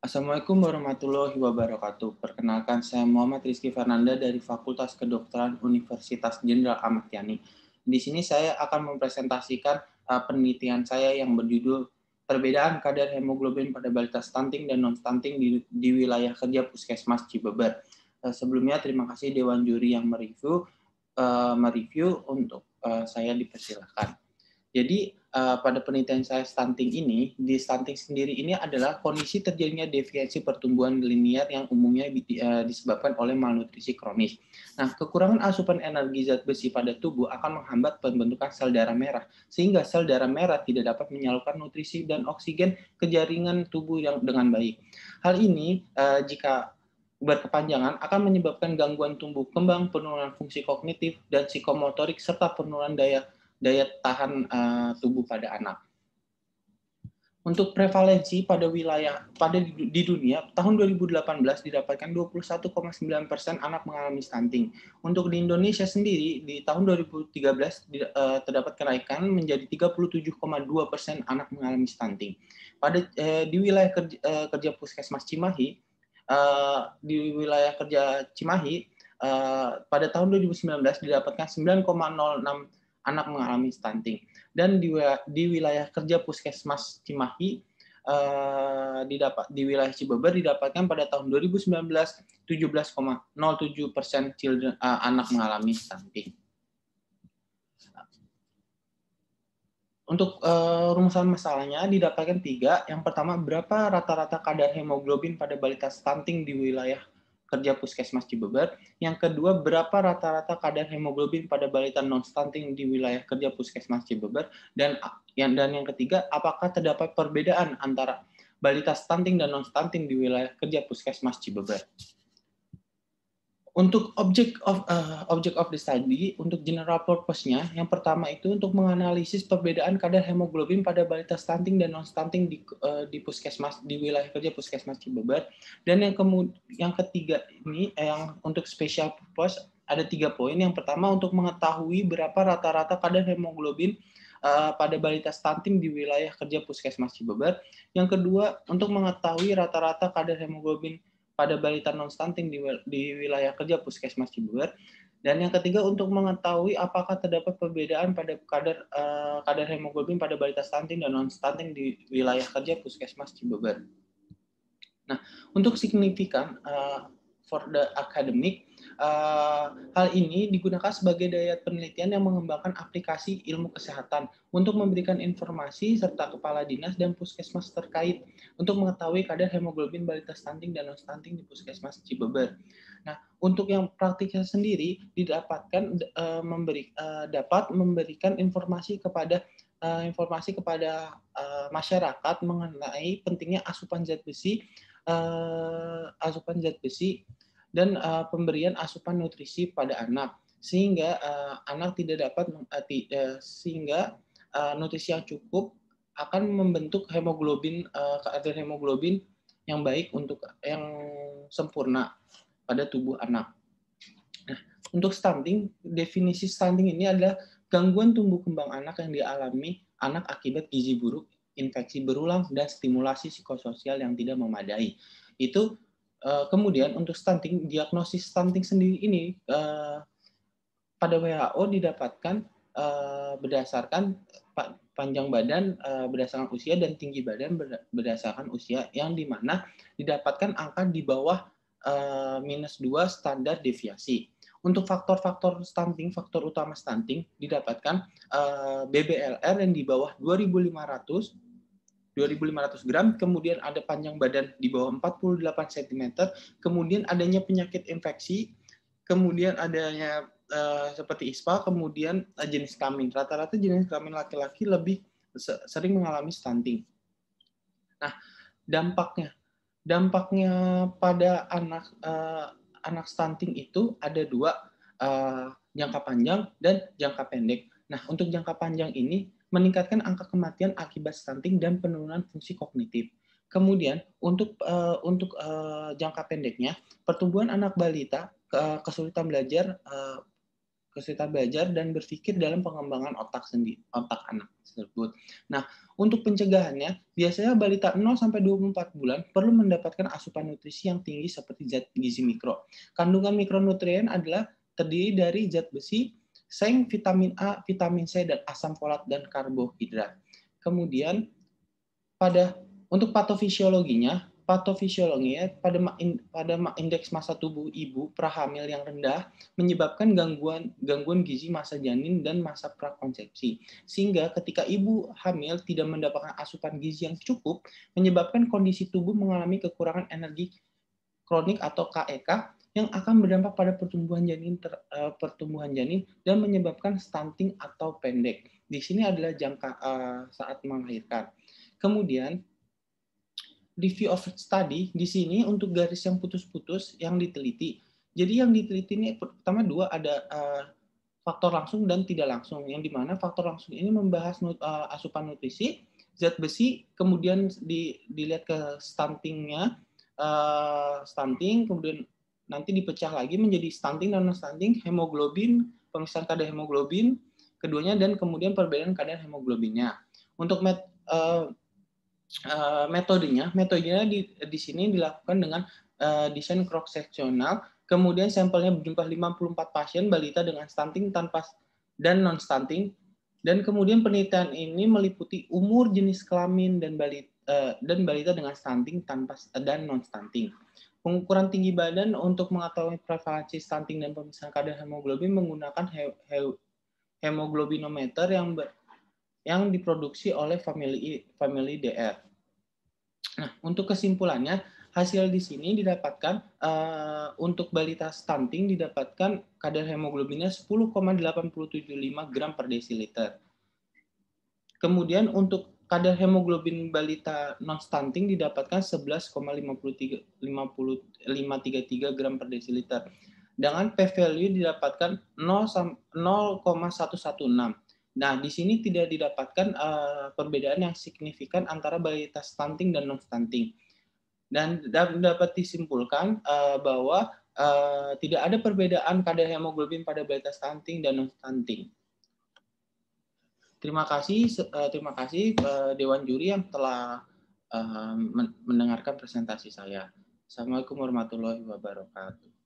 Assalamualaikum warahmatullahi wabarakatuh. Perkenalkan, saya Muhammad Rizky Fernanda dari Fakultas Kedokteran Universitas Jenderal Ahmad Yani. Di sini saya akan mempresentasikan penelitian saya yang berjudul Perbedaan kadar hemoglobin pada balita stunting dan non-stunting di wilayah kerja Puskesmas Cibeber. Sebelumnya, terima kasih Dewan Juri yang mereview untuk saya dipersilakan. Jadi pada penelitian saya stunting ini, di stunting sendiri ini adalah kondisi terjadinya deviasi pertumbuhan linear yang umumnya disebabkan oleh malnutrisi kronis. Nah, kekurangan asupan energi zat besi pada tubuh akan menghambat pembentukan sel darah merah, sehingga sel darah merah tidak dapat menyalurkan nutrisi dan oksigen ke jaringan tubuh yang dengan baik. Hal ini jika berkepanjangan akan menyebabkan gangguan tumbuh kembang, penurunan fungsi kognitif dan psikomotorik serta penurunan daya tahan tubuh pada anak. Untuk prevalensi pada di dunia tahun 2018 didapatkan 21,9% anak mengalami stunting. Untuk di Indonesia sendiri di tahun 2013 terdapat kenaikan menjadi 37,2% anak mengalami stunting. Di wilayah kerja Puskesmas Cimahi pada tahun 2019 didapatkan 9,06 anak mengalami stunting. Dan di wilayah kerja Puskesmas Cimahi di wilayah Cibeber didapatkan pada tahun 2019 17,07% anak mengalami stunting. Untuk rumusan masalahnya didapatkan 3. Yang pertama, berapa rata-rata kadar hemoglobin pada balita stunting di wilayah kerja Puskesmas Cibeber. Yang kedua, berapa rata-rata kadar hemoglobin pada balita non-stunting di wilayah kerja Puskesmas Cibeber. Dan yang ketiga, apakah terdapat perbedaan antara balita stunting dan non-stunting di wilayah kerja Puskesmas Cibeber. Untuk object of the study, untuk general purpose-nya, yang pertama itu untuk menganalisis perbedaan kadar hemoglobin pada balita stunting dan non-stunting di puskesmas di wilayah kerja Puskesmas Cibeber. Dan yang ketiga ini yang untuk special purpose ada 3 poin. Yang pertama untuk mengetahui berapa rata-rata kadar hemoglobin pada balita stunting di wilayah kerja Puskesmas Cibeber. Yang kedua untuk mengetahui rata-rata kadar hemoglobin pada balita non-stunting di wilayah kerja Puskesmas Cibeber. Dan yang ketiga untuk mengetahui apakah terdapat perbedaan pada kadar hemoglobin pada balita stunting dan non-stunting di wilayah kerja Puskesmas Cibeber. Nah, untuk signifikan for the academic, hal ini digunakan sebagai daya penelitian yang mengembangkan aplikasi ilmu kesehatan untuk memberikan informasi serta kepala dinas dan puskesmas terkait untuk mengetahui kadar hemoglobin balita stunting dan non-stunting di Puskesmas Cibeber. Nah, untuk yang praktiknya sendiri dapat memberikan informasi kepada masyarakat mengenai pentingnya asupan zat besi dan pemberian asupan nutrisi pada anak sehingga anak tidak dapat sehingga nutrisi yang cukup akan membentuk kadar hemoglobin yang baik yang sempurna pada tubuh anak. Nah, untuk stunting, definisi stunting ini adalah gangguan tumbuh kembang anak yang dialami anak akibat gizi buruk, infeksi berulang, dan stimulasi psikososial yang tidak memadai. Itu kemudian untuk stunting, diagnosis stunting sendiri ini pada WHO didapatkan berdasarkan panjang badan berdasarkan usia dan tinggi badan berdasarkan usia, yang dimana didapatkan angka di bawah -2 standar deviasi. Untuk faktor-faktor stunting, faktor utama stunting didapatkan BBLR yang di bawah 2.500 gram, kemudian ada panjang badan di bawah 48 cm, kemudian adanya penyakit infeksi, kemudian adanya seperti ISPA, kemudian jenis kelamin. Rata-rata jenis kelamin laki-laki lebih sering mengalami stunting. Nah, dampaknya pada anak stunting itu ada 2, jangka panjang dan jangka pendek. Nah, untuk jangka panjang ini meningkatkan angka kematian akibat stunting dan penurunan fungsi kognitif. Kemudian untuk jangka pendeknya, pertumbuhan anak balita, kesulitan belajar, kesulitan belajar dan berpikir dalam pengembangan otak anak tersebut. Nah, untuk pencegahannya, biasanya balita 0 sampai 24 bulan perlu mendapatkan asupan nutrisi yang tinggi seperti zat gizi mikro. Kandungan mikronutrien adalah terdiri dari zat besi, seng, vitamin A, vitamin C, dan asam folat dan karbohidrat. Kemudian untuk patofisiologinya pada indeks massa tubuh ibu prahamil yang rendah menyebabkan gangguan gizi masa janin dan masa prakonsepsi, sehingga ketika ibu hamil tidak mendapatkan asupan gizi yang cukup menyebabkan kondisi tubuh mengalami kekurangan energi kronik atau KEK yang akan berdampak pada pertumbuhan janin dan menyebabkan stunting atau pendek. Di sini adalah jangka saat melahirkan. Kemudian review of study di sini untuk garis yang putus-putus yang diteliti. Jadi yang diteliti ini pertama dua, ada faktor langsung dan tidak langsung. Yang dimana faktor langsung ini membahas asupan nutrisi, zat besi, kemudian dilihat ke stuntingnya, stunting, kemudian nanti dipecah lagi menjadi stunting dan non-stunting, hemoglobin, pemeriksaan kadar hemoglobin keduanya, dan kemudian perbedaan kadar hemoglobinnya. Untuk metodenya di sini dilakukan dengan desain cross sectional. Kemudian sampelnya berjumlah 54 pasien balita dengan stunting dan non stunting, dan kemudian penelitian ini meliputi umur, jenis kelamin, dan balita dengan stunting dan non stunting. Pengukuran tinggi badan untuk mengetahui prevalensi stunting dan pemisahan kadar hemoglobin menggunakan hemoglobinometer yang diproduksi oleh family DR. Nah, untuk kesimpulannya, hasil di sini didapatkan untuk balita stunting didapatkan kadar hemoglobinnya 10,875 gram per desiliter. Kemudian untuk kadar hemoglobin balita non-stunting didapatkan 11,533 gram per desiliter. Dengan p-value didapatkan 0,116. Nah, di sini tidak didapatkan perbedaan yang signifikan antara balita stunting dan non-stunting. Dan dapat disimpulkan bahwa tidak ada perbedaan kadar hemoglobin pada balita stunting dan non-stunting. Terima kasih Dewan Juri yang telah mendengarkan presentasi saya. Assalamualaikum warahmatullahi wabarakatuh.